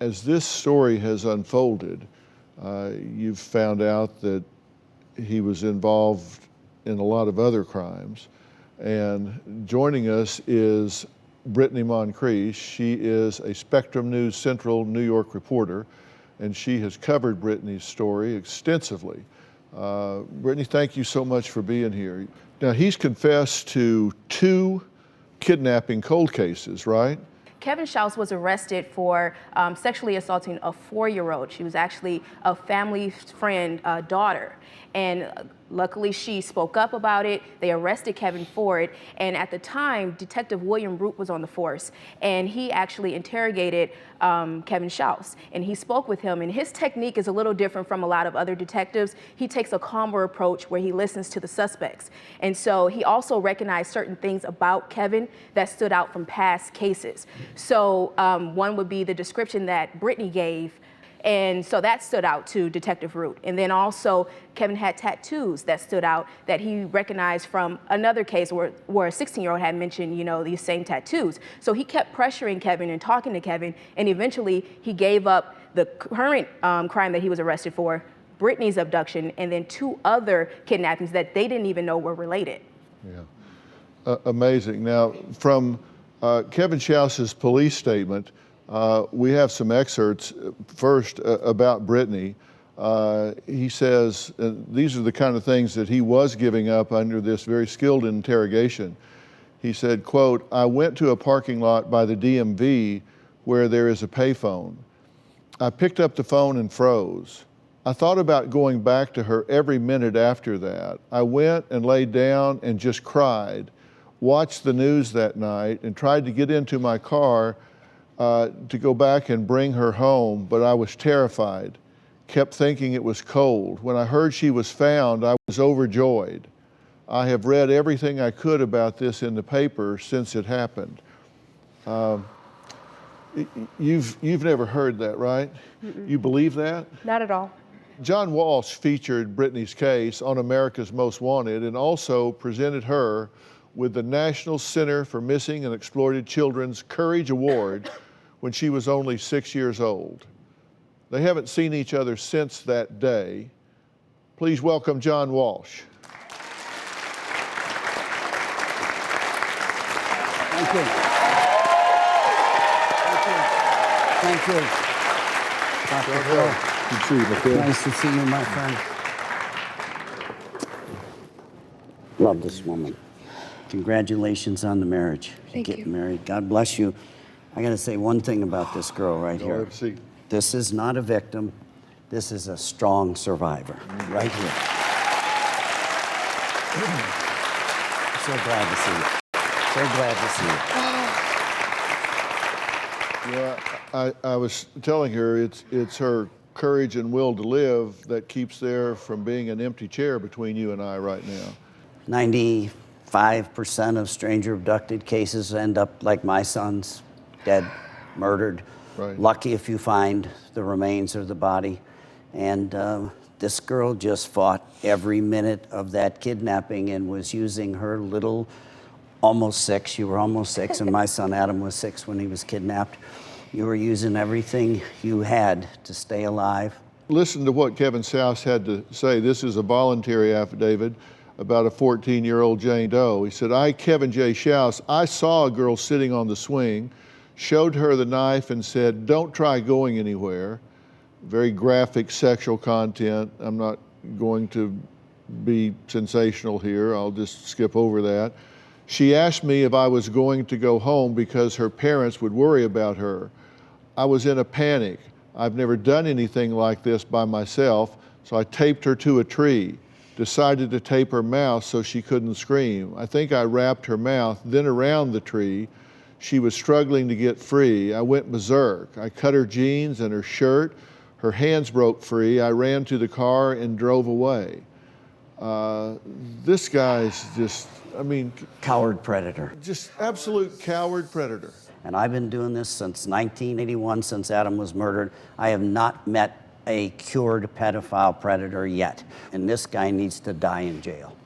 As this story has unfolded, you've found out that he was involved in a lot of other crimes. And joining us is Brittany Moncrief. She is a Spectrum News Central New York reporter, and she has covered Brittany's story extensively. Brittany, thank you so much for being here. Now, he's confessed to 2 kidnapping cold cases, right? Kevin Shouse was arrested for sexually assaulting a 4-year-old. She was actually a family friend daughter. And luckily she spoke up about it. They arrested Kevin for it. And at the time, Detective William Root was on the force. And he actually interrogated Kevin Shouse. And he spoke with him. And his technique is a little different from a lot of other detectives. He takes a calmer approach where he listens to the suspects. And so he also recognized certain things about Kevin that stood out from past cases. So one would be the description that Brittany gave. And so that stood out to Detective Root. And then also Kevin had tattoos that stood out that he recognized from another case where a 16-year-old had mentioned, you know, these same tattoos. So he kept pressuring Kevin and talking to Kevin, and eventually he gave up the current crime that he was arrested for, Brittany's abduction, and then 2 other kidnappings that they didn't even know were related. Yeah, amazing. Now, from Kevin Shouse's police statement, we have some excerpts first about Brittany. He says, these are the kind of things that he was giving up under this very skilled interrogation. He said, quote, "I went to a parking lot by the DMV where there is a payphone. I picked up the phone and froze. I thought about going back to her every minute after that. I went and laid down and just cried, watched the news that night and tried to get into my car to go back and bring her home, but I was terrified, kept thinking it was cold. When I heard she was found, I was overjoyed. I have read everything I could about this in the paper since it happened." You've never heard that, right? Mm-mm. You believe that? Not at all. John Walsh featured Brittany's case on America's Most Wanted and also presented her with the National Center for Missing and Exploited Children's Courage Award when she was only 6 years old. They haven't seen each other since that day. Please welcome John Walsh. Thank you. Thank you. Dr. Phil. Good to see you, Phil. Nice to see you, my friend. Love this woman. Congratulations on the marriage. Thank you. Getting married. God bless you. I got to say one thing about this girl right here. Let's see. This is not a victim. This is a strong survivor right here. So glad to see you. So glad to see you. Yeah, I was telling her it's her courage and will to live that keeps there from being an empty chair between you and I right now. 95% of stranger abducted cases end up like my son's, dead, murdered. Right. Lucky if you find the remains of the body. And this girl just fought every minute of that kidnapping and was using her little, almost 6, you were almost 6, and my son Adam was 6 when he was kidnapped. You were using everything you had to stay alive. Listen to what Kevin Shouse had to say. This is a voluntary affidavit about a 14-year-old Jane Doe. He said, "I, Kevin J. Shouse, I saw a girl sitting on the swing, showed her the knife and said, 'Don't try going anywhere.'" Very graphic sexual content. I'm not going to be sensational here. I'll just skip over that. "She asked me if I was going to go home because her parents would worry about her. I was in a panic. I've never done anything like this by myself, so I taped her to a tree. Decided to tape her mouth so she couldn't scream. I think I wrapped her mouth, then around the tree. She was struggling to get free. I went berserk. I cut her jeans and her shirt. Her hands broke free. I ran to the car and drove away." This guy's just, I mean... Coward predator. Just absolute coward predator. And I've been doing this since 1981, since Adam was murdered. I have not met a cured pedophile predator yet. And this guy needs to die in jail.